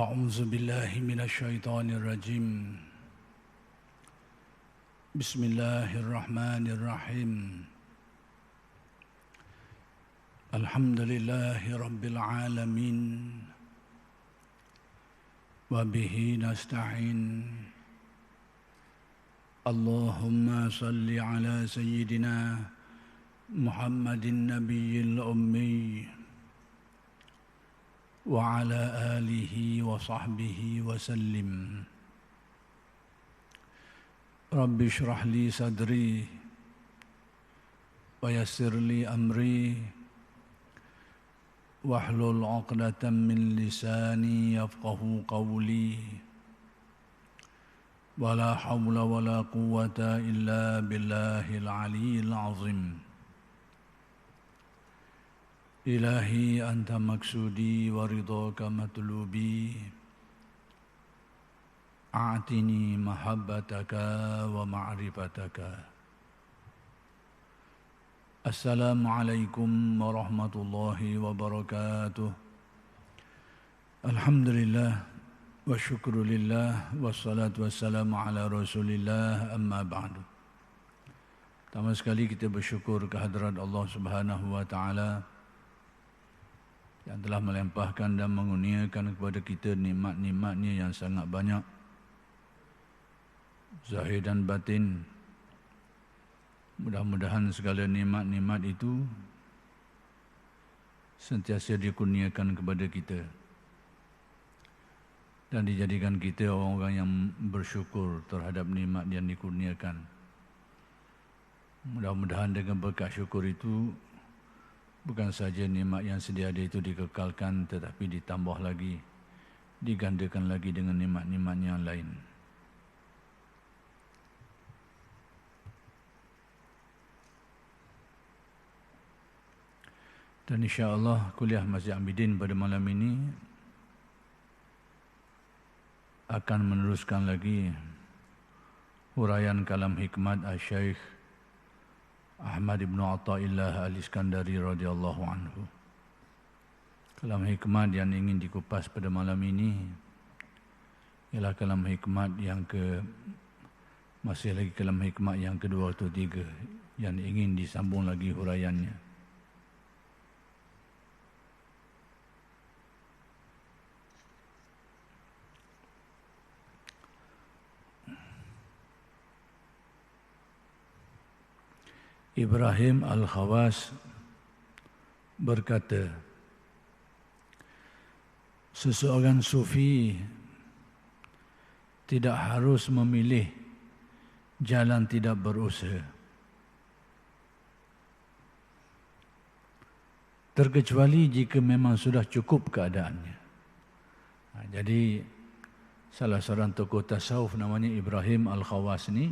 أعوذ بالله من الشيطان الرجيم بسم الله الرحمن الرحيم الحمد لله رب العالمين وبه نستعين اللهم صل على سيدنا محمد النبي الأمي وعلى آله وصحبه وسلم رب اشرح لي صدري ويسر لي أمري واحلل عقدة من لساني يفقه قولي ولا حول ولا قوة إلا بالله العلي العظيم إلهي أنت مقصودي ورضاك مطلوبي أعطني محبتك ومعرفتك السلام عليكم ورحمة الله وبركاته الحمد لله والشكر لله والصلاة والسلام على رسول الله أما بعد. Pertama sekali kita bersyukur kehadrat Allah Subhanahu wa taala yang telah melimpahkan dan mengurniakan kepada kita nikmat-nikmat-Nya yang sangat banyak, zahir dan batin. Mudah-mudahan segala nikmat-nikmat itu sentiasa dikurniakan kepada kita dan dijadikan kita orang-orang yang bersyukur terhadap nikmat yang dikurniakan. Mudah-mudahan dengan berkat syukur itu bukan saja nikmat yang sedia ada itu dikekalkan, tetapi ditambah lagi, digandakan lagi dengan nikmat-nikmat yang lain. Dan insya-Allah kuliah Masjid Abidin pada malam ini akan meneruskan lagi huraian kalam hikmat Asy-Syaikh Ahmad ibn Athaillah Al-Iskandari radhiyallahu anhu. Kalam hikmat yang ingin dikupas pada malam ini ialah kalam hikmat yang masih lagi kalam hikmat yang kedua atau tiga yang ingin disambung lagi huraiannya. Ibrahim Al-Khawas berkata, seseorang sufi tidak harus memilih jalan tidak berusaha, terkecuali jika memang sudah cukup keadaannya. Jadi salah seorang tokoh tasawuf namanya Ibrahim Al-Khawas ni,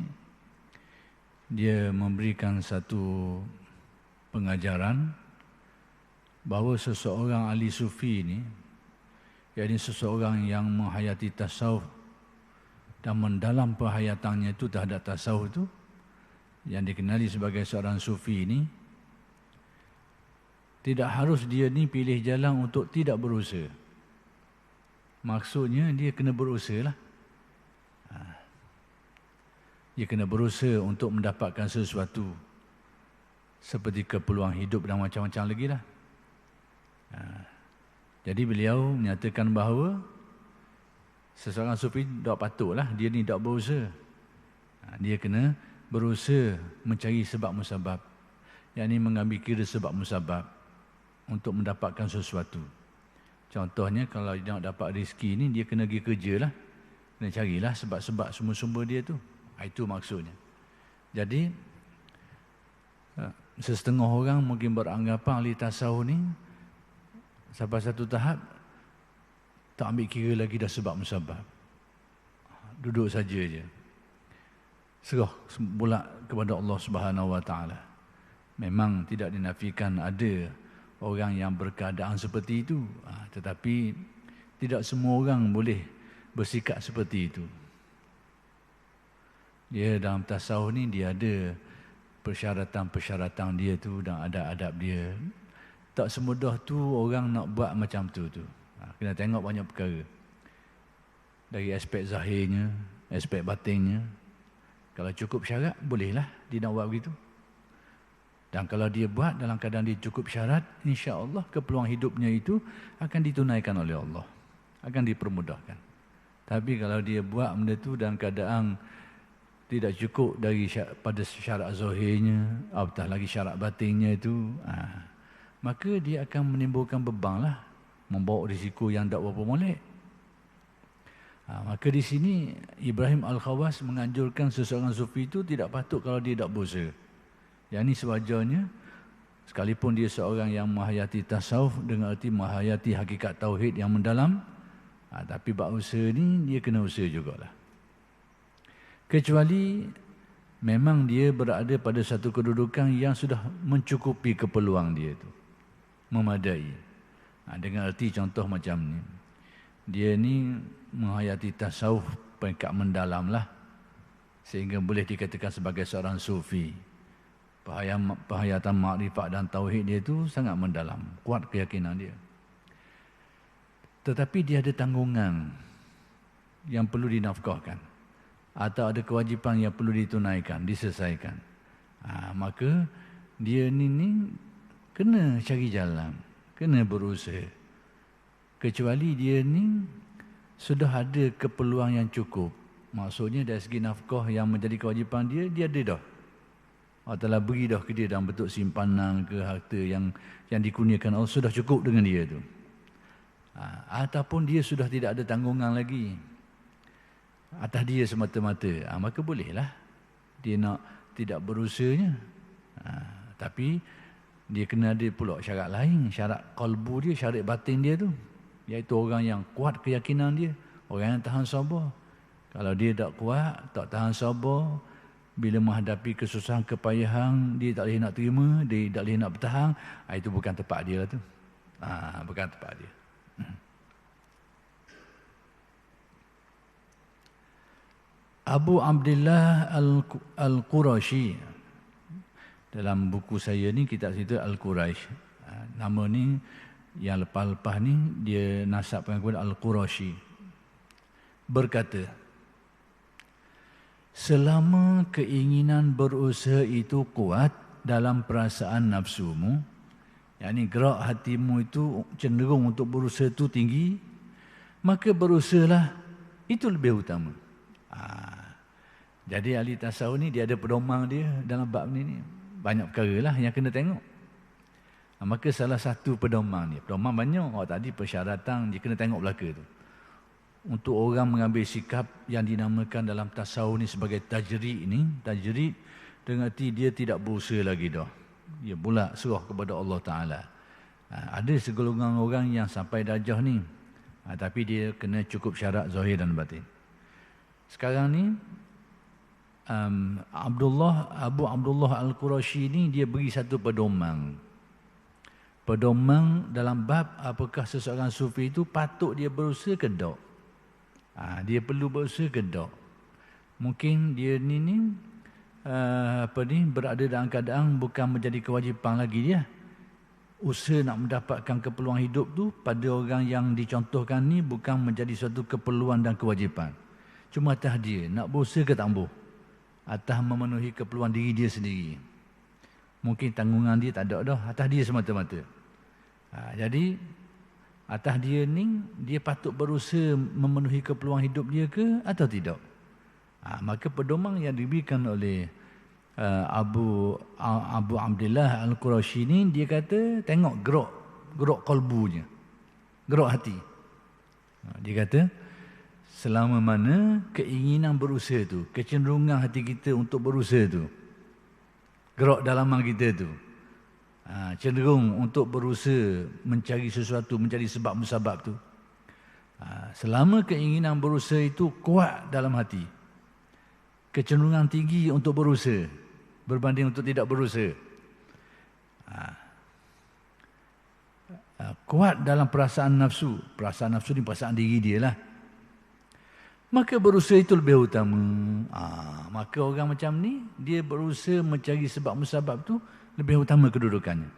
dia memberikan satu pengajaran bahawa seseorang ahli sufi ini, yakni seseorang yang menghayati tasawuf dan mendalam perhayatannya itu terhadap tasawuf itu, yang dikenali sebagai seorang sufi ini, tidak harus dia ni pilih jalan untuk tidak berusaha. Maksudnya dia kena berusaha lah. Dia kena berusaha untuk mendapatkan sesuatu seperti keperluan hidup dan macam-macam lagi lah. Jadi beliau menyatakan bahawa seseorang sufi tak patutlah dia ni tak berusaha. Dia kena berusaha mencari sebab musabab, yakni mengambil kira sebab musabab untuk mendapatkan sesuatu. Contohnya kalau dia nak dapat rezeki ni, dia kena pergi kerja lah, kena carilah sebab-sebab sumber-sumber dia tu. Itu maksudnya. Jadi setengah orang mungkin beranggapan ahli tasawuf ni sampai satu tahap tak ambil kira lagi dah sebab musabab, duduk saja je, serah pula kepada Allah Subhanahu wa taala. Memang tidak dinafikan ada orang yang berkeadaan seperti itu, tetapi tidak semua orang boleh bersikap seperti itu. Dia dalam tasawuf ni dia ada persyaratan-persyaratan dia tu dan adab-adab dia. Tak semudah tu orang nak buat macam tu. Kena tengok banyak perkara. dari aspek zahirnya, aspek batinnya. Kalau cukup syarat, bolehlah dia nak buat begitu. Dan kalau dia buat dalam keadaan dia cukup syarat, insya-Allah keperluan hidupnya itu akan ditunaikan oleh Allah, akan dipermudahkan. Tapi kalau dia buat benda itu dalam keadaan tidak cukup pada syarat zahirnya, apatah lagi syarat batinnya itu, maka dia akan menimbulkan beban lah, membawa risiko yang tak berapa molek. Maka di sini Ibrahim Al-Khawas menganjurkan seseorang sufi itu tidak patut kalau dia tak berusaha. Yang ini sewajarnya, sekalipun dia seorang yang menghayati tasawuf dengan arti menghayati hakikat tauhid yang mendalam, tapi bab usaha ni dia kena usaha jugalah. Kecuali memang dia berada pada satu kedudukan yang sudah mencukupi keperluan dia itu, memadai. Dengan arti contoh macam ni, dia ni menghayati tasawuf peringkat mendalam lah, sehingga boleh dikatakan sebagai seorang sufi. Penghayatan makrifat dan tauhid dia itu sangat mendalam, kuat keyakinan dia. Tetapi dia ada tanggungan yang perlu dinafkahkan, atau ada kewajipan yang perlu ditunaikan, diselesaikan. Maka dia ni kena cari jalan, kena berusaha. Kecuali dia ni sudah ada keperluan yang cukup. Maksudnya dari segi nafkah yang menjadi kewajipan dia, dia ada dah. Allah Ta'ala beri dah ke dia dalam bentuk simpanan ke harta yang dikurniakan Allah, sudah cukup dengan dia tu. Ataupun dia sudah tidak ada tanggungan lagi atas dia semata-mata, maka bolehlah dia nak tidak berusahanya. Tapi dia kena ada pula syarat lain, syarat qalbu dia, syarat batin dia tu, iaitu orang yang kuat keyakinan dia, orang yang tahan sabar. Kalau dia tak kuat, tak tahan sabar, bila menghadapi kesusahan, kepayahan, dia tak boleh nak terima, dia tak boleh nak bertahan, itu bukan tempat dia lah tu. Bukan tempat dia. Abu Abdullah Al-Qurashi, dalam buku saya ni kitab situ Al-Quraish. Nama ni yang lepas-lepas ni dia nasabkan kepada Al-Qurashi. Berkata, selama keinginan berusaha itu kuat dalam perasaan nafsumu, yakni gerak hatimu itu cenderung untuk berusaha itu tinggi, maka berusahalah, itu lebih utama. Jadi ahli tasawuf ni dia ada pedoman dia dalam bab ni. Banyak perkara lah yang kena tengok. Maka salah satu pedoman ni, pedoman banyak. Tadi persyaratan dia kena tengok belaka tu. Untuk orang mengambil sikap yang dinamakan dalam tasawuf ni sebagai tajrid ni, tajrid dengan arti dia tidak berusaha lagi dah. Dia pula serah kepada Allah Ta'ala. Ada segolongan orang yang sampai darjah ni, tapi dia kena cukup syarat zahir dan batin. Sekarang ni Abu Abdullah Al-Qurashi ni dia beri satu pedoman. Pedoman dalam bab apakah seseorang sufi itu patut dia berusaha ke tak. Dia perlu berusaha ke tak. Mungkin dia ni berada dalam keadaan bukan menjadi kewajipan lagi dia. Usaha nak mendapatkan keperluan hidup tu pada orang yang dicontohkan ni bukan menjadi suatu keperluan dan kewajipan. Cuma atas dia nak berusaha ke tak boleh, atas memenuhi keperluan diri dia sendiri. Mungkin tanggungan dia tak ada dah, atas dia semata-mata. Jadi atas dia ni, dia patut berusaha memenuhi keperluan hidup dia ke atau tidak. Maka pedoman yang diberikan oleh Abu Abdullah Al-Qurashi ni, dia kata tengok gerak kalbunya, gerak hati. Dia kata selama mana keinginan berusaha tu, kecenderungan hati kita untuk berusaha tu, gerak dalaman kita tu, cenderung untuk berusaha mencari sesuatu, mencari sebab musabab tu, selama keinginan berusaha itu kuat dalam hati, kecenderungan tinggi untuk berusaha berbanding untuk tidak berusaha, kuat dalam perasaan nafsu. Perasaan nafsu ni perasaan diri dia lah. Maka berusaha itu lebih utama. Maka orang macam ni, dia berusaha mencari sebab musabab tu lebih utama kedudukannya.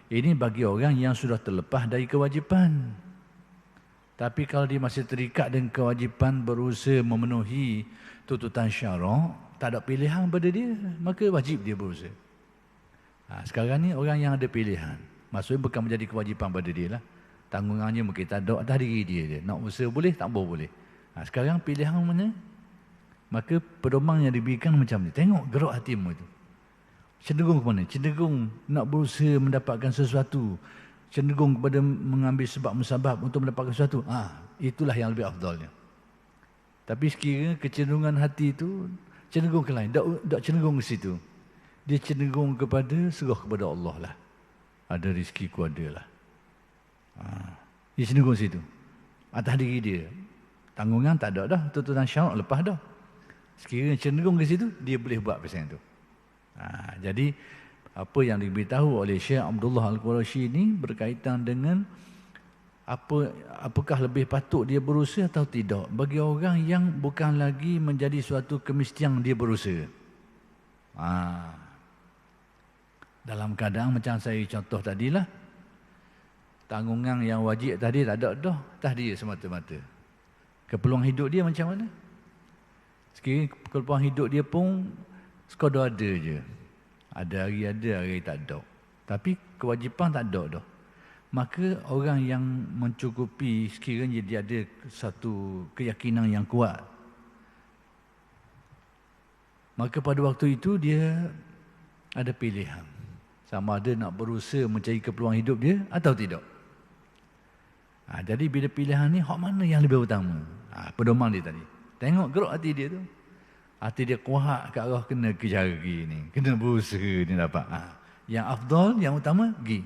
Ini bagi orang yang sudah terlepas dari kewajipan. Tapi kalau dia masih terikat dengan kewajipan berusaha memenuhi tuntutan syarak, tak ada pilihan pada dia, maka wajib dia berusaha. Sekarang ni orang yang ada pilihan, maksudnya bukan menjadi kewajipan pada dia lah. Tanggungannya mungkin tak ada atas diri dia. Nak usaha boleh, tak boleh. Sekarang pilihan mana? Maka pedoman yang diberikan macam ni. Tengok gerak hatimu itu. Cenderung ke mana? Cenderung nak berusaha mendapatkan sesuatu. Cenderung kepada mengambil sebab musabab untuk mendapatkan sesuatu. Itulah yang lebih afdalnya. Tapi sekiranya kecenderungan hati itu cenderung ke lain. Tak cenderung ke situ. Dia cenderung kepada serah kepada Allah lah. Ada rezekiku ada lah. Dia cenderung situ. Atas diri dia. Tanggungan tak ada dah. Tuntutan syarak lepas dah. Sekiranya cenderung ke situ, dia boleh buat pasal itu. Jadi, apa yang diberitahu oleh Syekh Abdullah Al-Qurashi ini berkaitan dengan apakah lebih patut dia berusaha atau tidak. Bagi orang yang bukan lagi menjadi suatu kemestian dia berusaha. Dalam keadaan macam saya contoh tadilah, tanggungan yang wajib tadi tak ada dah, atas dia semata-mata. Keperluan hidup dia macam mana? Sekiranya keperluan hidup dia pun sekadar ada je. Ada hari tak ada. Tapi kewajipan tak ada dah. Maka orang yang mencukupi sekiranya dia ada satu keyakinan yang kuat, maka pada waktu itu dia ada pilihan. Sama ada nak berusaha mencari keperluan hidup dia atau tidak. Jadi bila pilihan ni, hak mana yang lebih utama? Pedoman dia tadi. Tengok gerak hati dia tu. Hati dia kuat ke arah kena cari ni. Kena berusaha ni dapat. Yang afdal, yang utama, pergi.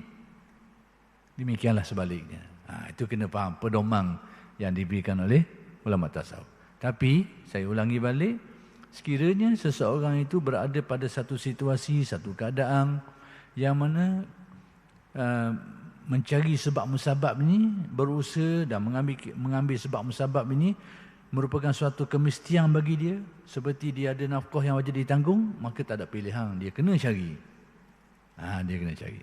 Demikianlah sebaliknya. Itu kena faham pedoman yang diberikan oleh ulama tasawuf. Tapi, saya ulangi balik, sekiranya seseorang itu berada pada satu situasi, satu keadaan yang mana mencari sebab musabab ini, berusaha dan mengambil sebab musabab ini merupakan suatu kemestian bagi dia, seperti dia ada nafkah yang wajib ditanggung, maka tak ada pilihan, dia kena cari. Dia kena cari.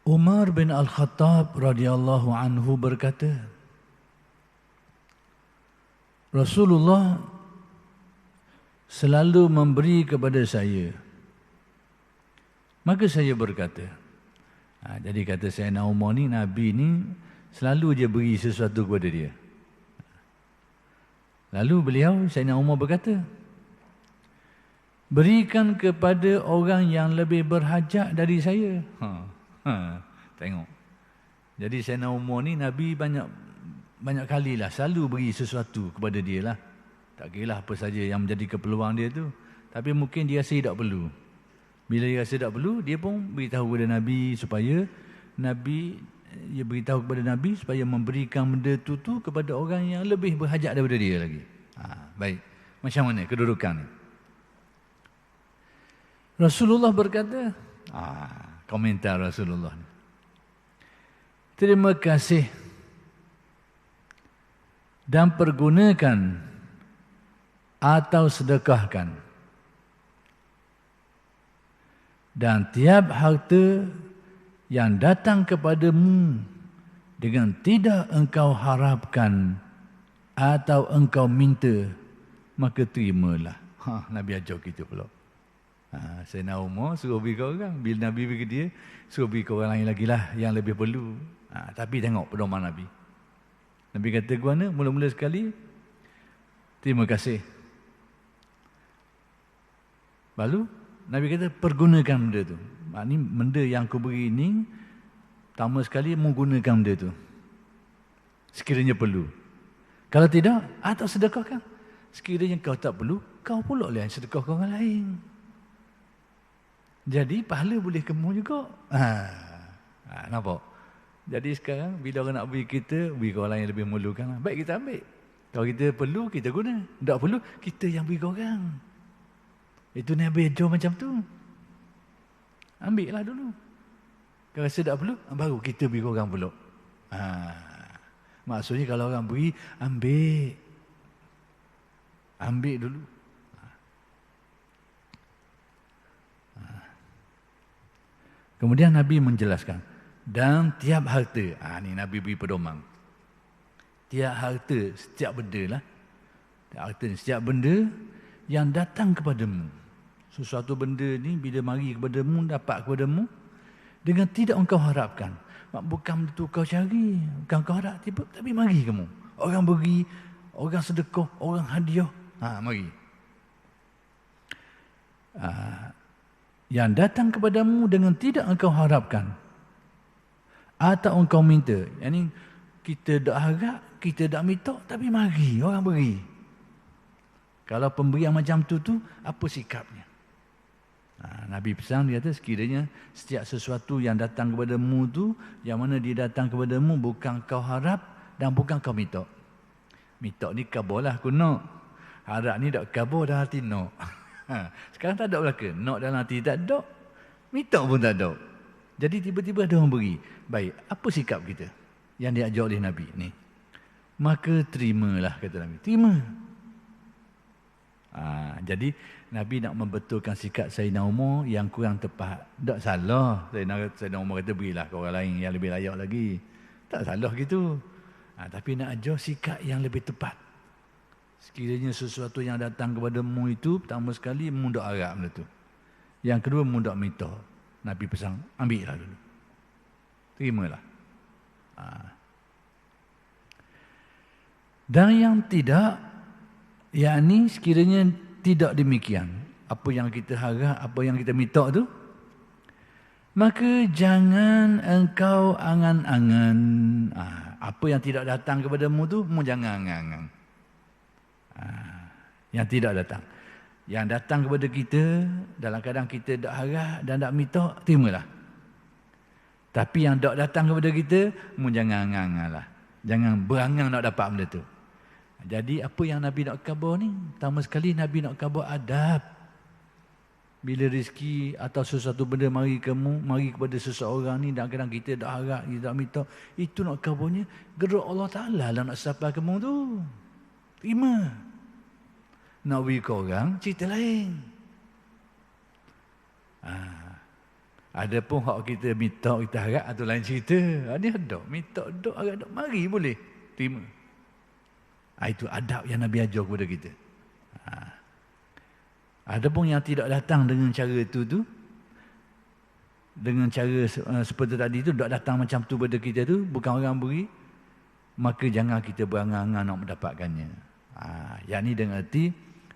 Umar bin Al-Khattab radhiyallahu anhu berkata, Rasulullah selalu memberi kepada saya. Maka saya berkata, jadi kata Sayyidina Umar ni, Nabi ni selalu je beri sesuatu kepada dia. Lalu beliau, Sayyidina Umar berkata, berikan kepada orang yang lebih berhajat dari saya. Tengok. Jadi Sayyidina Umar ni, Nabi banyak kalilah selalu beri sesuatu kepada dia lah. Tak kira lah apa saja yang menjadi keperluan dia tu. Tapi mungkin dia rasa tak perlu. Bila dia rasa tak perlu, dia pun beritahu kepada Nabi supaya dia beritahu kepada Nabi supaya memberikan benda tu kepada orang yang lebih berhajat daripada dia lagi. Baik. Macam mana kedudukan ni? Rasulullah berkata, komentar Rasulullah ni. Terima kasih dan pergunakan atau sedekahkan. Dan tiap harta yang datang kepadamu dengan tidak engkau harapkan atau engkau minta, maka terimalah. Nabi ajar kita pula. Sayyidina Umar suruh beri ke orang. Bila Nabi beri ke dia, suruh beri ke orang lain lagi lah yang lebih perlu. Tapi tengok pedoman Nabi. Nabi kata ke mana? Mula-mula sekali, terima kasih. Lalu Nabi kata, pergunakan benda tu. Ini benda yang aku beri ini, pertama sekali menggunakan benda tu. Sekiranya perlu. Kalau tidak, atau sedekahkan. Sekiranya kau tak perlu, kau pula lah yang sedekahkan orang lain. Jadi, pahala boleh kamu juga. Nampak? Jadi sekarang, bila orang nak beri kita, beri ke orang lain yang lebih memerlukan. Baik kita ambil. Kalau kita perlu, kita guna. Tak perlu, kita yang beri ke orang. Itu Nabi ajar macam tu. Ambil lah dulu. Kalau rasa tak perlu, baru kita beri orang pula. Maksudnya kalau orang beri, ambil. Ambil dulu. Kemudian Nabi menjelaskan, dan tiap harta, ni Nabi beri pedoman. Tiap harta, setiap benda lah. Tiap harta, setiap benda yang datang kepadamu. Sesuatu benda ni bila mari kepadamu, dapat kepadamu, dengan tidak engkau harapkan. Bukan itu kau cari, bukan kau harap, tapi mari kamu. Orang beri, orang sedekah, orang hadiah, mari. Yang datang kepadamu dengan tidak engkau harapkan atau engkau minta. Yang ni kita tak harap, kita tak minta, tapi mari orang beri. Kalau pemberian macam tu apa sikapnya? Nabi pesan, dia kata sekiranya setiap sesuatu yang datang kepadamu tu, yang mana dia datang kepadamu bukan kau harap dan bukan kau minta. Minta ni kabarlah aku nak. Harap ni tak kabar dah hati nak. Sekarang tak ada belaka. Nak dalam hati tak ada. Minta pun tak ada. Jadi tiba-tiba ada orang beri. Baik, apa sikap kita yang diajar oleh Nabi ni? Maka terimalah, kata Nabi. Terima. Jadi Nabi nak membetulkan sikap Sayyidina Umar yang kurang tepat. Tak salah. Sayyidina Umar kata berilah ke orang lain yang lebih layak lagi. Tak salah gitu. Tapi nak ajar sikap yang lebih tepat. Sekiranya sesuatu yang datang kepadamu itu, pertama sekali mu tak harap benda tu. Yang kedua mu tak minta. Nabi pesan, ambillah dulu. Terimalah. Dan yang tidak, yakni sekiranya tidak demikian, apa yang kita harap, apa yang kita minta tu, maka jangan engkau angan-angan. Apa yang tidak datang kepadamu tu, mu jangan angan-angan. Yang tidak datang. Yang datang kepada kita, dalam keadaan kita tak harap dan tak minta, terimalah. Tapi yang tak datang kepada kita, mu jangan angan-angan lah. Jangan berangan nak dapat benda tu. Jadi apa yang Nabi nak khabar ni? Pertama sekali Nabi nak khabar adab. Bila rezeki atau sesuatu benda mari kepada seseorang ni, dalam keadaan kita tak harap, kita tak minta, itu nak khabarnya gerak Allah Ta'ala lah nak sampai kamu tu. Terima. Nak beri ke orang, cerita lain. Ada pun hak kita minta, kita harap, atau lain cerita. Dia ada, minta, dok, harap, dok, mari boleh. Terima. Itu adab yang Nabi ajar kepada kita. Ada pun yang tidak datang dengan cara tu, dengan cara seperti tadi tu, tak datang macam tu pada kita tu, bukan orang beri, maka jangan kita berangan-angan nak mendapatkannya. Yang ni dengan arti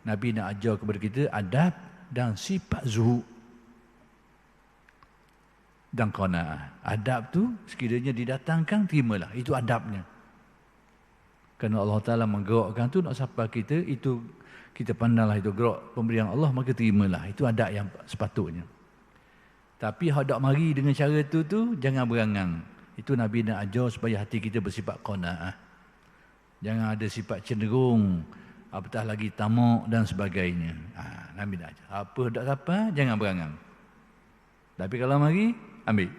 Nabi nak ajar kepada kita adab dan sifat zuhud dan qanaah. Adab tu sekiranya didatangkan, terimalah. Itu adabnya. Kerana Allah Ta'ala menggerakkan tu nak sampai kita, itu kita pandanglah itu gerak pemberian Allah, maka terimalah. Itu adab yang sepatutnya. Tapi hak tak mari dengan cara tu jangan berangan. Itu Nabi nak ajar supaya hati kita bersifat qanaah. Jangan ada sifat cenderung, apatah lagi tamak dan sebagainya. Nabi nak ajar. Apa tak dapat, jangan berangan. Tapi kalau mari, ambil.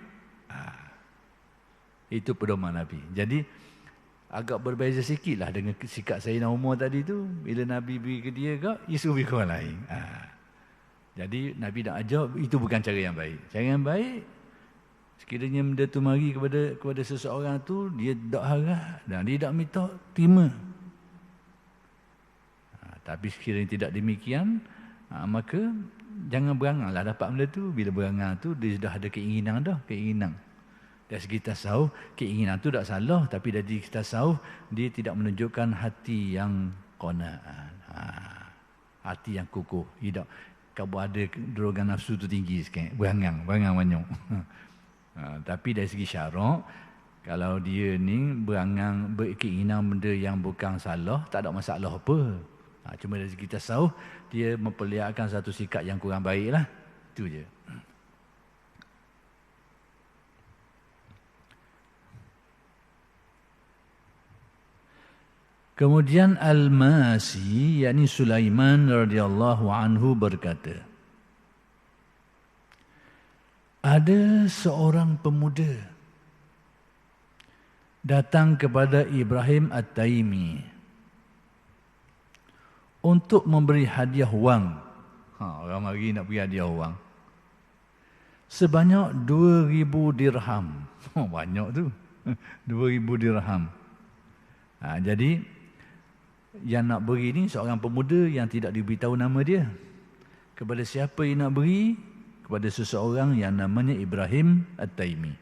Itu pedoman Nabi. Jadi agak berbeza sikitlah dengan sikap Sayyidina Umar tadi tu. Bila Nabi beri ke dia, dia suruh beri ke orang lain. Jadi Nabi nak ajar, itu bukan cara yang baik. Cara yang baik, sekiranya benda tu mari kepada seseorang tu, dia tak harap dan dia tak minta, terima. Tapi sekiranya tidak demikian, maka jangan berangan lah dapat benda tu. Bila berangan tu, dia sudah ada keinginan dah, keinginan. Dari segi tasawuf, keinginan tu tak salah, tapi dari segi tasawuf, dia tidak menunjukkan hati yang qanaah. Hati yang kukuh. Tidak. Kalau ada dorongan nafsu tu tinggi sikit, berangan banyak. Tapi dari segi syarak, kalau dia ni berangan, berkeinginan benda yang bukan salah, tak ada masalah apa. Cuma dari segi tasawuf, dia memperlihatkan satu sikap yang kurang baik lah. Itu je. Kemudian Al-Masi, yakni Sulaiman radhiyallahu anhu berkata, ada seorang pemuda datang kepada Ibrahim At-Taimi untuk memberi hadiah wang. Orang mari nak beri hadiah wang. sebanyak 2,000 dirham. Oh, banyak tu. 2,000 dirham. Jadi yang nak beri ni seorang pemuda yang tidak diberitahu nama dia. Kepada siapa yang nak beri? Kepada seseorang yang namanya Ibrahim At-Taimi.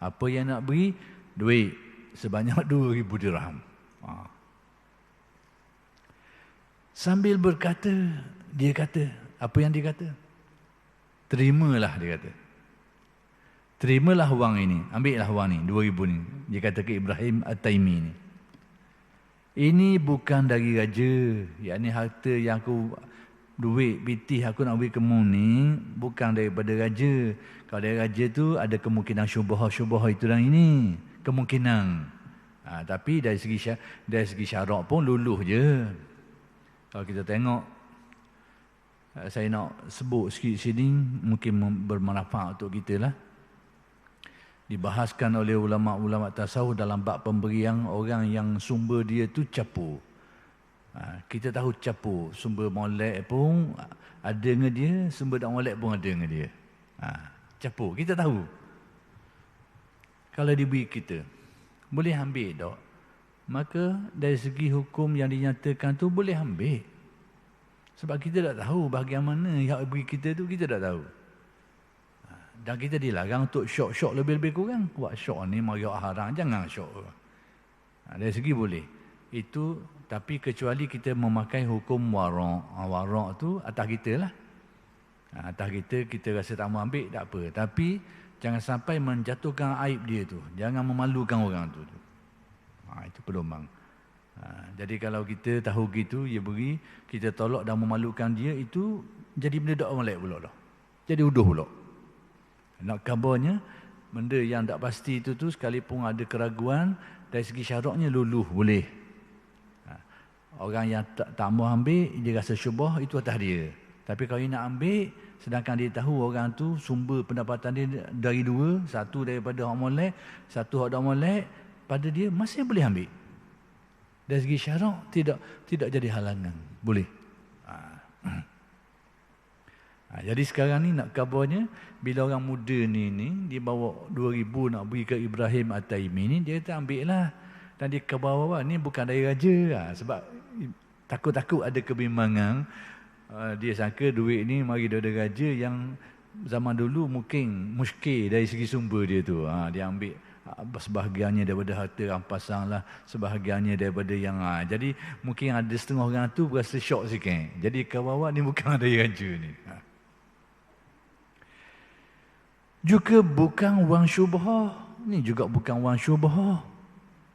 Apa yang nak beri? Duit sebanyak 2,000 dirham. Sambil berkata, dia kata, apa yang dia kata? Terimalah, dia kata. Terimalah wang ini, ambillah wang ni, 2,000 ni. Dia kata ke Ibrahim At-Taimi ni. Ini bukan dari raja, yakni harta yang aku, duit pitih aku nak beri kamu ni, bukan daripada raja. Kalau dari raja tu ada kemungkinan syubhah itu dan ini, kemungkinan. Tapi dari segi syarak pun luluh je. Kalau kita tengok, saya nak sebut sikit sini, mungkin bermanfaat untuk kita lah. Dibahaskan oleh ulama-ulama tasawuf dalam bab pemberian orang yang sumber dia tu capur. Kita tahu capur, sumber molek pun ada dengan dia, sumber tak molek pun ada dengan dia. Capur, kita tahu. Kalau diberi kita, boleh ambil tak? Maka dari segi hukum yang dinyatakan tu boleh ambil. Sebab kita tak tahu bahagian mana yang beri kita tu, kita tak tahu. Dan kita dilarang untuk syok-syok lebih-lebih kurang. Buat syok ni mariak haram, jangan syok. Dari segi boleh. Itu, tapi kecuali kita memakai hukum warak. Warak tu atas kita lah. Atas kita rasa tak mau ambil, tak apa. Tapi jangan sampai menjatuhkan aib dia tu. Jangan memalukan orang tu. Itu pedoman. Jadi kalau kita tahu gitu, dia beri, kita tolak dan memalukan dia, itu jadi benda tak molek pula dah. Jadi uduh pula. Nak kabarnya, benda yang tak pasti itu tu sekalipun ada keraguan, dari segi syaraknya luluh boleh. Orang yang tak mau ambil, dia rasa syubhah, itu atas dia. Tapi kalau dia nak ambil, sedangkan dia tahu orang tu sumber pendapatan dia dari dua, satu daripada hak molek, satu hak tak molek, pada dia masih boleh ambil. Dari segi syarak tidak jadi halangan, boleh. Jadi sekarang ni nak kabarnya, bila orang muda ni dia bawa 2,000 nak beri ke Ibrahim At-Taimi ni, dia kata ambil lah. Dan dia kabar ni bukan dari raja. Sebab takut-takut ada kebimbangan. Dia sangka duit ni mari dari raja yang zaman dulu mungkin muskil dari segi sumber dia tu. Dia ambil sebahagiannya daripada harta rampasan lah, sebahagiannya daripada yang jadi mungkin ada setengah orang tu berasa syok sikit. Jadi kawan ni bukan dari raja ni. Juga bukan wang syubhah. Ni juga bukan wang syubhah.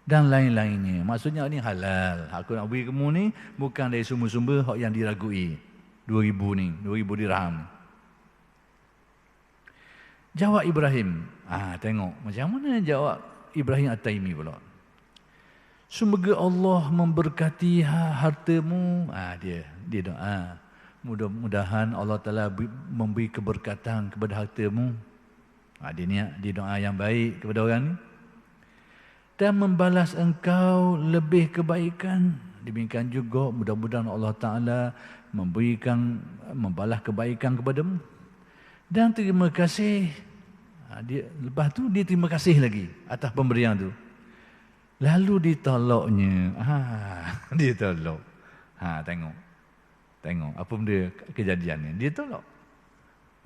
Dan lain-lainnya. Maksudnya ni halal. Aku nak beri kamu ni bukan dari sumber-sumber yang diragui. 2,000 ni, 2,000 dirham. Jawab Ibrahim. Tengok macam mana jawab Ibrahim At-Taimi pula. Semoga Allah memberkati hartamu. Dia doa. Mudah-mudahan Allah Ta'ala memberi keberkatan kepada hartamu. Dia doa yang baik kepada orang ni. Dan membalas engkau lebih kebaikan. Demikian juga mudah-mudahan Allah Ta'ala membalas kebaikan kepadamu. Dan terima kasih. Lepas tu dia terima kasih lagi atas pemberian tu. Lalu ditolaknya. Dia tolak. Tengok apa benda kejadiannya. Dia tolak.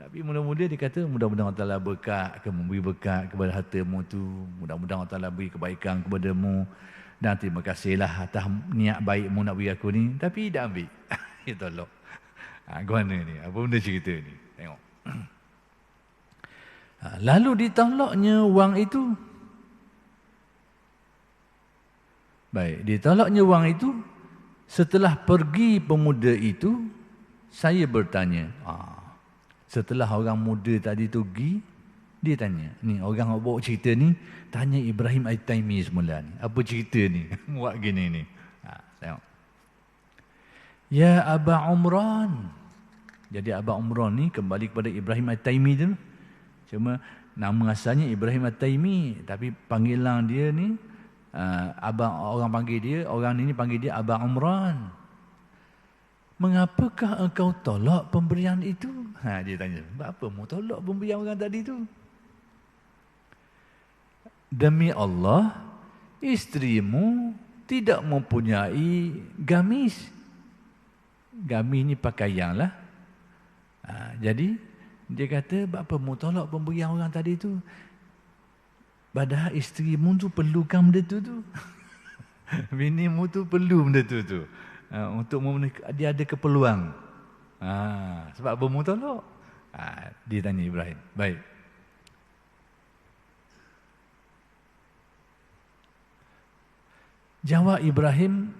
Tapi mula-mula dia kata, mudah-mudahan Allah Ta'ala berkat, akan memberi berkat kepada hartamu tu. Mudah-mudahan Allah Ta'ala beri kebaikan kepadamu. Dan terima kasihlah atas niat baikmu nak beri aku ni. Tapi dah ambil. Dia tolak. Gimana ni? Apa benda cerita ni? Tengok. Lalu ditolaknya wang itu. Baik, ditolaknya wang itu. Setelah pergi pemuda itu, saya bertanya. Setelah orang muda tadi tu pergi, dia tanya. Ni orang yang bawa cerita ni, tanya Ibrahim At-Taimi semula ni. Apa cerita ni? Buat gini ni. Tengok. Ya Aba Umran. Jadi Aba Umran ni kembali kepada Ibrahim At-Taimi tu. Cuma nama asalnya Ibrahim At-Taimi, tapi panggilan dia ni orang panggil dia, orang ni panggil dia Aba Umran. mengapakah engkau tolak pemberian itu? Dia tanya, apa mu tolak pemberian orang tadi itu? Demi Allah, isterimu tidak mempunyai gamis. Gamis ni pakaian lah. Jadi dia kata, apa mu tolak pemberian orang tadi itu? Padahal isterimu tu perlukan benda tu. Binimu tu perlu benda tu. Untuk dia ada keperluan. Sebab apa mu tolak? Dia tanya Ibrahim. Baik. Jawab Ibrahim,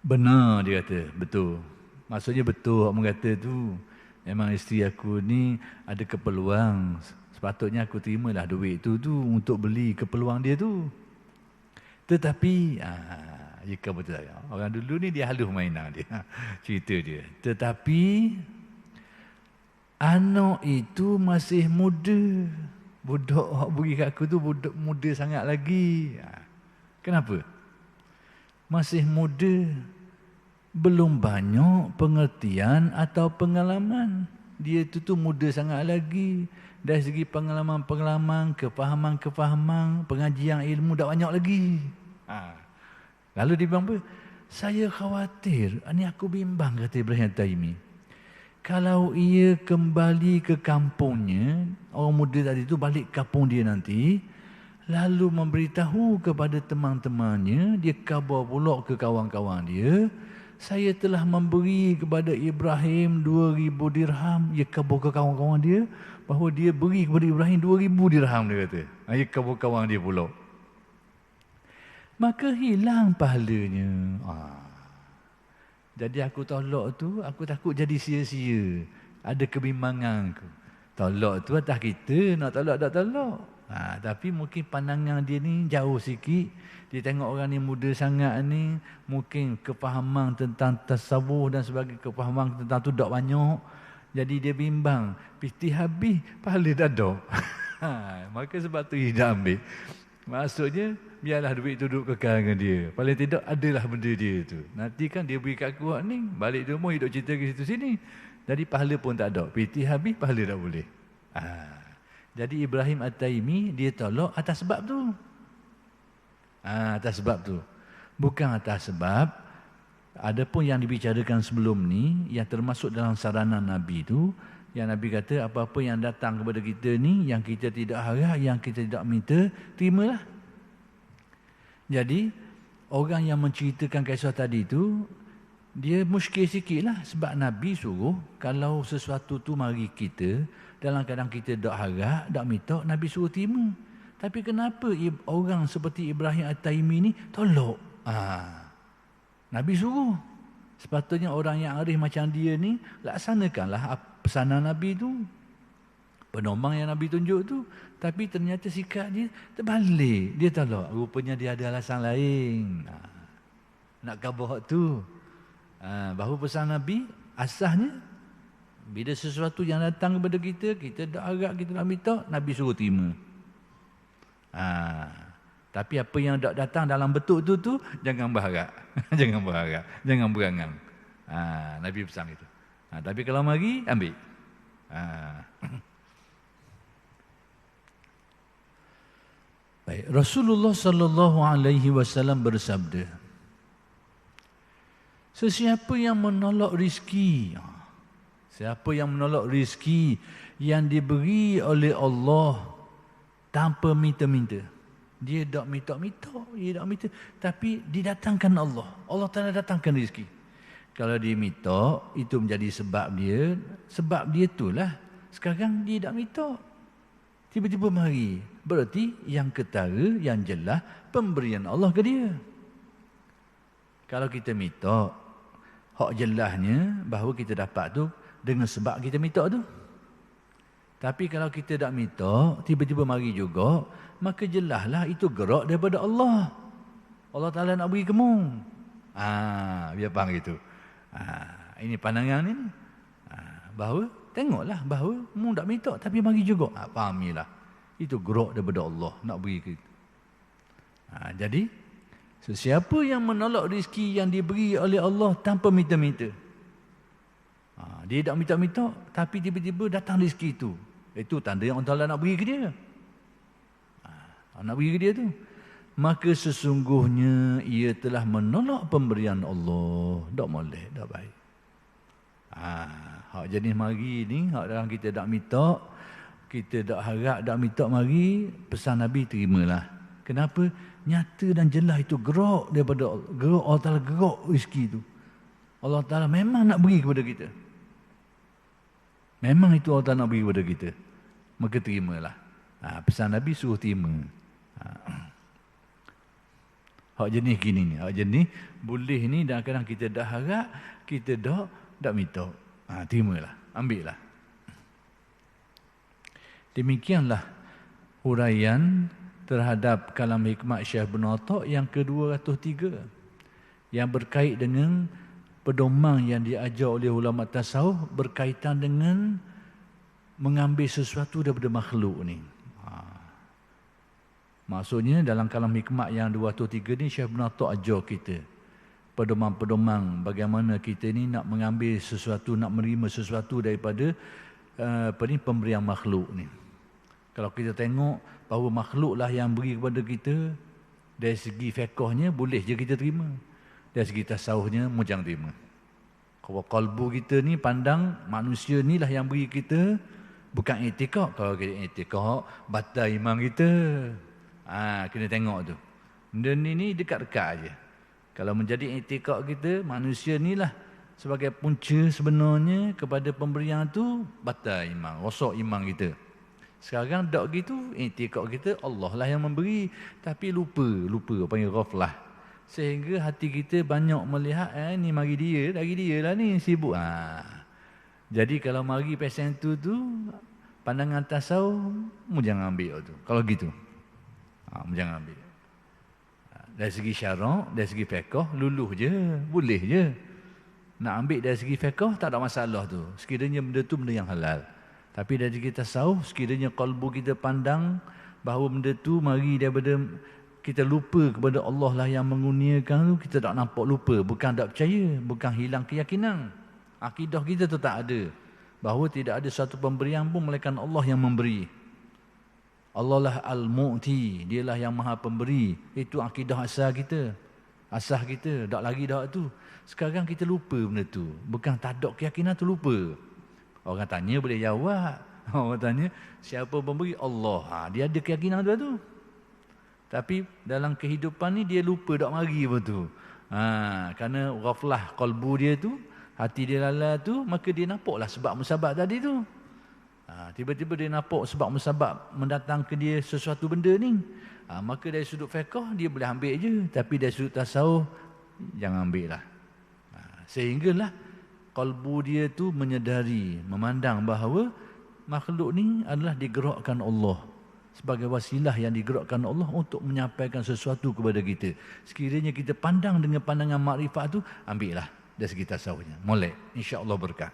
benar dia kata, betul. Maksudnya betul orang kata tu. Memang isteri aku ni ada keperluan. Sepatutnya aku terimalah duit tu untuk beli keperluan dia tu. Tetapi, jika betul. Orang dulu ni dia halus mainan dia. Cerita dia. Tetapi, anak itu masih muda. Budak yang beri kat aku tu budak muda sangat lagi. Kenapa? Masih muda. Belum banyak pengertian atau pengalaman. Dia itu muda sangat lagi. Dari segi pengalaman-pengalaman, kefahaman-kefahaman, pengajian ilmu tak banyak lagi. Lalu dia bilang apa? Saya khawatir, ini aku bimbang, kata Ibrahim At-Taimi. Kalau ia kembali ke kampungnya, orang muda tadi itu balik ke kampung dia nanti, lalu memberitahu kepada teman-temannya, dia khabar pula ke kawan-kawan dia, saya telah memberi kepada Ibrahim 2,000 dirham. Dia khabar ke kawan-kawan dia, bahawa dia beri kepada Ibrahim 2,000 dirham, dia kata. Dia khabar kawan dia pula. Maka hilang pahalanya. Jadi aku tolak tu, aku takut jadi sia-sia. Ada kebimbangan aku. Tolak tu atas kita, nak tolak tak tolak. Tapi mungkin pandangan dia ni jauh sikit. Dia tengok orang ni muda sangat ni, mungkin kefahaman tentang tasawuf dan sebagainya, kefahaman tentang tu tak banyak. Jadi dia bimbang. Piti habis, pahala dah ada. Maka sebab tu dia dah ambil. Maksudnya, biarlah duit tu duduk kekal dengan dia. Paling tidak, adalah benda dia tu. Nanti kan dia beri kat aku ni, balik rumah, hidup cerita ke situ sini. Jadi pahala pun tak ada. Piti habis, pahala tak boleh. Jadi Ibrahim At-Taimi, dia tolak atas sebab tu. Atas sebab tu. Bukan atas sebab, ada pun yang dibicarakan sebelum ni, yang termasuk dalam saranan Nabi tu, yang Nabi kata, apa-apa yang datang kepada kita ni, yang kita tidak harap, yang kita tidak minta, terimalah. Jadi, orang yang menceritakan kisah tadi tu, dia muskil sikit lah. Sebab Nabi suruh, kalau sesuatu tu mari kita, dalam keadaan kita tak harap, tak minta, Nabi suruh terima. Tapi kenapa orang seperti Ibrahim At-Taimi ni tolak? Nabi suruh. Sepatutnya orang yang arif macam dia ni, laksanakanlah pesanan Nabi tu. Penomang yang Nabi tunjuk tu. Tapi ternyata sikap dia terbalik. Dia tolak. Rupanya dia ada alasan lain. Nak khabar tu. Bahawa pesan Nabi, asasnya, bila sesuatu yang datang kepada kita, kita tak harap, kita nak minta, Nabi suruh terima. Tapi apa yang tak datang dalam bentuk tu jangan berharap. Jangan berharap. Jangan berangan. Nabi pesan itu. Tapi kalau mari, ambil. Baik. Rasulullah sallallahu alaihi wasallam bersabda, sesiapa yang menolak rezeki, siapa yang menolak rezeki yang diberi oleh Allah tanpa minta-minta. Dia tak minta-minta, tapi didatangkan Allah. Allah Ta'ala datangkan rezeki. Kalau dia minta, itu menjadi sebab dia itulah. Sekarang dia tak minta. Tiba-tiba mari. Berarti yang ketara, yang jelas, pemberian Allah ke dia. Kalau kita minta, hak jelasnya bahawa kita dapat tu dengan sebab kita minta tu. Tapi kalau kita tak minta, tiba-tiba mari juga, maka jelaslah itu gerak daripada Allah. Allah Ta'ala nak beri kamu. Biar faham gitu. Ini pandangan ni. Bahawa, tengoklah bahawa mu tak minta, tapi mari juga. Fahamilah. Itu gerak daripada Allah nak beri kita. Jadi, Sesiapa yang menolak rezeki yang diberi oleh Allah tanpa minta-minta. Dia tak minta-minta, tapi tiba-tiba datang rezeki itu. Itu tanda yang Allah Ta'ala nak beri ke dia. Nak beri ke dia tu. Maka sesungguhnya ia telah menolak pemberian Allah. Tak boleh, tak baik. Hak jenis mari ni, hak dalam kita tak minta, kita tak harap, tak minta mari, pesan Nabi terimalah. Kenapa? Nyata dan jelas itu gerak daripada gerak Allah Ta'ala, gerak rezeki itu. Allah Ta'ala memang nak beri kepada kita. Memang itu Allah Ta'ala nak beri kepada kita. Maka terimalah. Pesan Nabi suruh terima. Hak jenis gini ni, hak jenis boleh ni, dan kadang kita dah harap, kita dah minta. Terimalah, ambil lah. Demikianlah huraian terhadap kalam hikmat Syekh Ibn Atha yang ke-203 yang berkait dengan pedoman yang diajar oleh ulama tasawuf berkaitan dengan mengambil sesuatu daripada makhluk ni. Maksudnya dalam kalam hikmat yang 203 ni Syekh Ibn Atha ajar kita pedoman-pedoman bagaimana kita ni nak mengambil sesuatu, nak menerima sesuatu daripada pemberian makhluk ni. Kalau kita tengok bahawa makhluklah yang beri kepada kita, dari segi fiqhnya boleh je kita terima. Dari segi tasawufnya mujang terima. Kalau kalbu kita ni pandang manusia ni lah yang beri kita, bukan i'tikad. Kalau kita i'tikad, batal iman kita. Kena tengok tu. Dan ini dekat-dekat aja. Kalau menjadi i'tikad kita, manusia ni lah sebagai punca sebenarnya kepada pemberian tu, batal iman, rosak iman kita. Sekarang tak gitu, i'tikad kita Allah lah yang memberi, tapi lupa panggil ghaflah. Sehingga hati kita banyak melihat ni mari dia, lagi dia lah ni sibuk. Jadi kalau mari pesen tu pandangan tasawuf jangan ambil tu. Kalau gitu. Jangan ambil. Dari segi syarak, dari segi fiqh luluh je, boleh je. Nak ambil dari segi fiqh tak ada masalah tu. Sekiranya benda tu benda yang halal. Tapi dari kita tasawuf, sekiranya kalbu kita pandang bahawa benda tu mari daripada kita lupa kepada Allah lah yang mengurniakan tu, kita tak nampak lupa. Bukan tak percaya, bukan hilang keyakinan. Akidah kita tu tak ada. Bahawa tidak ada satu pemberian pun melainkan Allah yang memberi. Allah lah Al-Mu'ti, dialah yang maha pemberi. Itu akidah asal kita. Asal kita, tak lagi dah tu. Sekarang kita lupa benda tu. Bukan tak ada keyakinan tu, lupa. Orang tanya boleh jawab. Orang tanya, siapa pemberi? Allah. Dia ada keyakinan tu. Tapi dalam kehidupan ni dia lupa tak mari betul. Kerana ghaflah qalbu dia tu, hati dia lalai tu, maka dia nampaklah sebab musabab tadi tu. Tiba-tiba dia nampak sebab musabab mendatang ke dia sesuatu benda ni. Maka dari sudut fiqh dia boleh ambil je, tapi dari sudut tasawuf jangan ambil lah. Sehinggalah kalbu dia tu menyedari, memandang bahawa makhluk ni adalah digerakkan Allah sebagai wasilah yang digerakkan Allah untuk menyampaikan sesuatu kepada kita. Sekiranya kita pandang dengan pandangan makrifat tu, ambillah dari segi tasawufnya. Molek, insya-Allah berkah.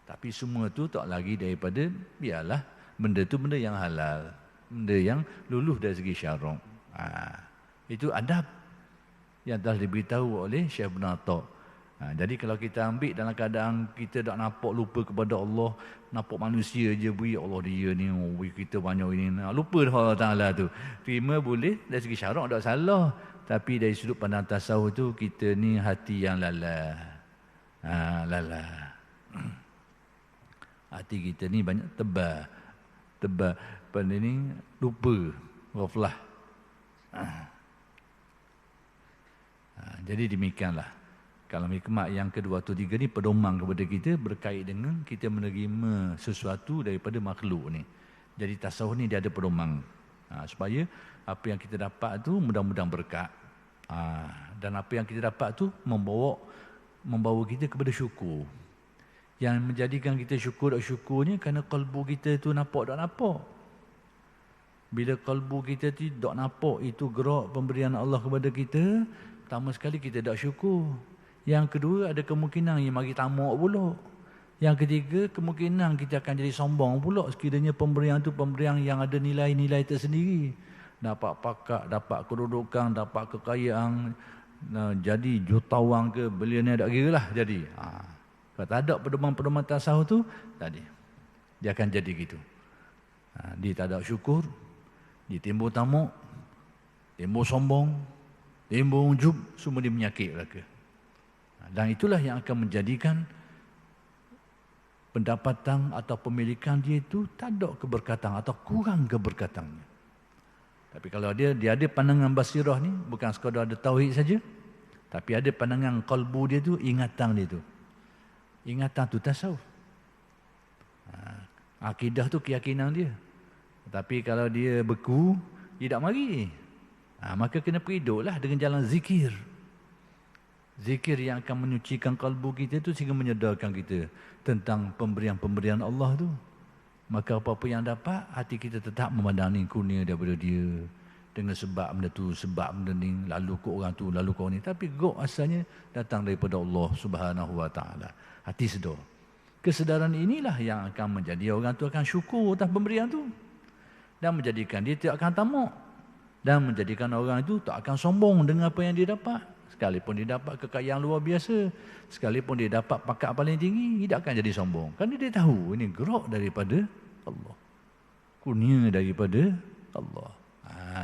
Tapi semua tu tak lagi daripada biarlah benda tu benda yang halal, benda yang luluh dari segi syarak. Itu adab yang telah diberitahu oleh Syekh Ibn Atha. Jadi kalau kita ambil dalam keadaan kita tak nampak, lupa kepada Allah, nampak manusia je beri, Allah dia ni, kita banyak ini, lupa dah Allah Ta'ala tu. Terima boleh, dari segi syarak tak salah. Tapi dari sudut pandang tasawuf tu, kita ni hati yang lalai. Hati kita ni banyak tebal, pada ni lupa, ghaflah. Jadi demikianlah. Kalau hikmat yang ke-203 ni pedoman kepada kita berkait dengan kita menerima sesuatu daripada makhluk ni. Jadi tasawuf ni dia ada pedoman. Supaya apa yang kita dapat tu mudah-mudahan berkat. Dan apa yang kita dapat tu membawa kita kepada syukur. Yang menjadikan kita syukur tak syukurnya kerana kalbu kita tu nampak tak nampak. Bila kalbu kita tidak nampak itu gerak pemberian Allah kepada kita, pertama sekali kita tak syukur. Yang kedua, ada kemungkinan yang mari tamak pula. Yang ketiga, kemungkinan kita akan jadi sombong pula sekiranya pemberian tu pemberian yang ada nilai-nilai tersendiri. dapat pakak, dapat kedudukan, dapat kekayaan, jadi jutawan ke bilioner tak kira lah jadi. Kalau tak ada pedoman-pedoman tasawuf tu tadi, dia akan jadi gitu. Dia tak ada syukur, dia timbul tamak, timbul sombong, timbul ujub, semua dia menyakit belaka. Dan itulah yang akan menjadikan pendapatan atau pemilikan dia itu tak ada keberkatan atau kurang keberkatannya. Tapi kalau dia ada pandangan basirah ni, bukan sekadar ada tauhid saja, tapi ada pandangan qalbu dia tu, ingatan dia tu. Ingatan tu tasawuf. Akidah tu keyakinan dia. Tapi kalau dia beku, dia tak mari. Maka kena periduklah dengan jalan zikir. Zikir yang akan menyucikan kalbu kita tu sehingga menyedarkan kita tentang pemberian-pemberian Allah tu. Maka apa-apa yang dapat, hati kita tetap memandangi kurnia daripada dia. Dengan sebab benda tu, sebab benda ni, lalu ke orang tu, lalu ke orang ni. Tapi gok asalnya datang daripada Allah Subhanahu Wa Taala. Hati sedar. Kesedaran inilah yang akan menjadi orang tu akan syukur atas pemberian tu. Dan menjadikan dia tidak akan tamak. Dan menjadikan orang itu tak akan sombong dengan apa yang dia dapat. Sekalipun dia dapat kekayaan luar biasa, sekalipun dia dapat pangkat paling tinggi, dia tak akan jadi sombong. Kerana dia tahu ini gerak daripada Allah. Kurnia daripada Allah.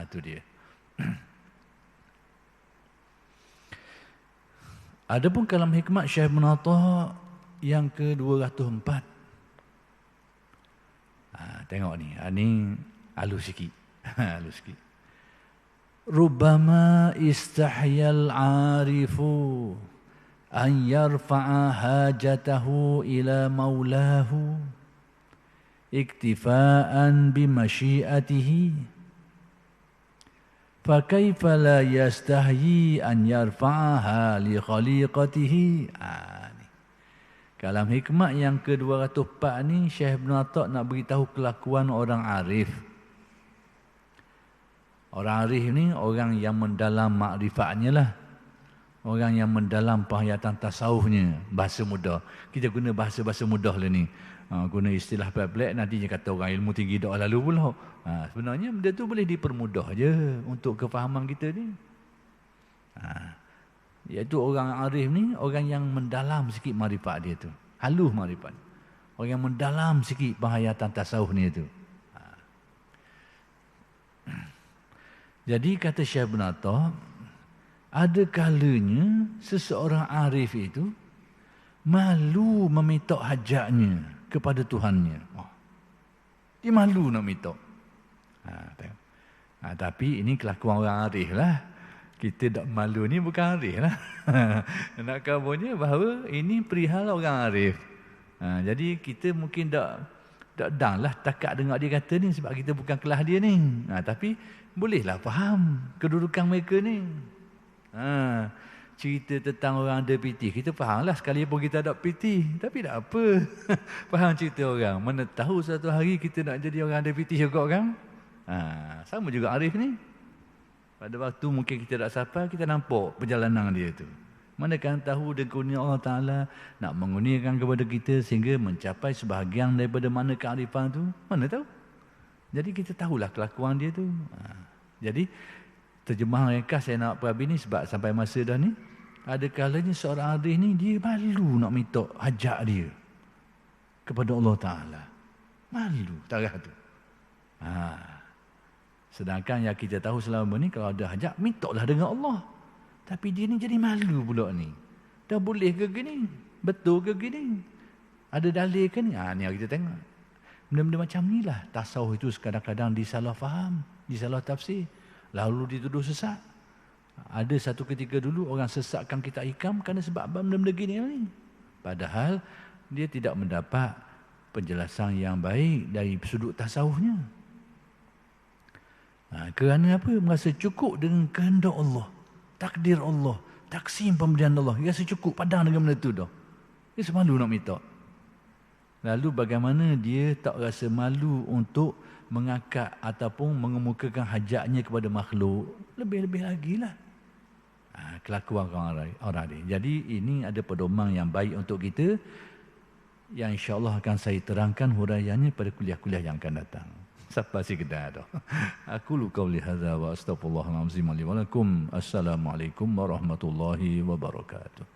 Itu dia. Adapun kalam hikmat Syekh Ibn Atta yang ke-204. Tengok ni. Ini halus sikit. Halus sikit. Rubbama istahyal arifu an yarfa'a hajatahu ila maulahu iktifa'an bimasyiatihi fa kaifa la yastahyi an yarfa'aha li khaliqatihi. Kalam hikmat yang ke-204 ni Syekh Ibn Atta nak beritahu kelakuan orang arif. Orang arif ni orang yang mendalam makrifatnya lah. Orang yang mendalam penghayatan tasawufnya. Bahasa mudah. Kita guna bahasa-bahasa mudah lah ni. Guna istilah pelik-pelik, nanti dia kata orang ilmu tinggi dah lalu pula. Sebenarnya benda tu boleh dipermudah je untuk kefahaman kita ni. Iaitu orang arif ni, orang yang mendalam sikit makrifat dia tu. Halus makrifat. Orang yang mendalam sikit penghayatan tasawuf ni tu. Jadi kata Syekh Ibn Atta, ada kalanya seseorang arif itu malu meminta hajatnya kepada Tuhannya. Dia malu nak minta. Tapi ini kelakuan orang arif lah. Kita tak malu ni bukan arif lah. Nak kabarnya bahawa ini perihal orang arif. Jadi kita mungkin tak dah lah takat dengar dia kata ni sebab kita bukan kelas dia ni. Tapi bolehlah faham kedudukan mereka ni. Cerita tentang orang ada piti, kita faham lah sekalipun kita ada piti. Tapi tak apa. Faham cerita orang. Mana tahu satu hari kita nak jadi orang ada piti juga kan? Sama juga arif ni. Pada waktu mungkin kita tak sampai, kita nampak perjalanan dia tu. Mana kan tahu dengan kurnia Allah Ta'ala nak mengurniakan kepada kita sehingga mencapai sebahagian daripada mana kearifan tu. Mana tahu? Jadi kita tahulah kelakuan dia tu. Jadi terjemahan ringkas saya nak perhabis ni sebab sampai masa dah ni. Ada kalanya seorang arif ni dia malu nak minta hajat dia kepada Allah Ta'ala. Malu tarah tu. Sedangkan yang kita tahu selama ni kalau ada hajat mintalah dengan Allah. Tapi dia ni jadi malu pula ni. Dah boleh ke gini? Betul ke gini? Ada dalil ke ni? Ni yang kita tengok. Benda-benda macam ni lah. Tasawuf itu kadang-kadang disalah faham, disalah tafsir. Lalu dituduh sesat. Ada satu ketika dulu orang sesatkan kita hikam kerana sebab benda-benda gini ni. Padahal dia tidak mendapat penjelasan yang baik dari sudut tasawufnya. Kerana apa? Merasa cukup dengan kehendak Allah. Takdir Allah. Taksim pemberian Allah. Dia rasa cukup padang dengan benda tu dah. Dia semalu nak minta. Lalu bagaimana dia tak rasa malu untuk mengangkat ataupun mengemukakan hajatnya kepada makhluk. Lebih-lebih lagi lah. Kelakuan orang ni. Jadi ini ada pedoman yang baik untuk kita. Yang insyaAllah akan saya terangkan huraiannya pada kuliah-kuliah yang akan datang. Siapa sih kita tu? Aku lu qauli hadza wa astaghfirullahalazim li wa lakum. Assalamualaikum warahmatullahi wabarakatuh.